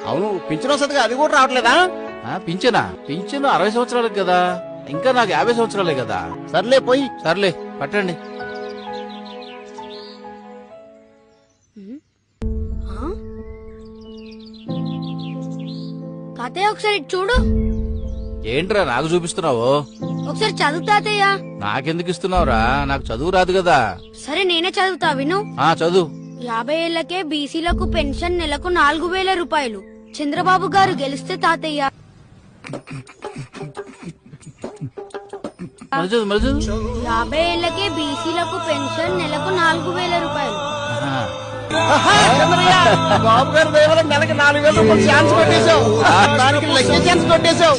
అవును పింఛన్ వస్తుందిగా, అది కూడా రావట్లేదా? పింఛనా? పింఛను 60 సంవత్సరాలకు కదా, ఇంకా నాకు 50 సంవత్సరాలే కదా. సర్లే పోయి. సర్లే పట్టండి. తాతయ్య ఒకసారి చూడు. ఏంట్రా నాకు చూపిస్తున్నావు? ఒకసారి చదువు తాతయ్య. నాకెందుకు ఇస్తున్నావురా? నాకు చదువు రాదు కదా. సరే నేనే చదువుతా విను. చదువు. 50 ఏళ్లకే బీసీలకు పెన్షన్ నెలకు 4000 రూపాయలు. చంద్రబాబు గారు గెలిస్తే తాతయ్య. మరి చదువు. 50 ఏళ్లకే బీసీలకు పెన్షన్ నెలకు 4000 రూపాయలు. బాబు గారు నెలకి 4000 రూపాయలు ఛాన్స్ కొట్టేశావు, దానికి లెక్క ఛాన్స్ కొట్టేశావు.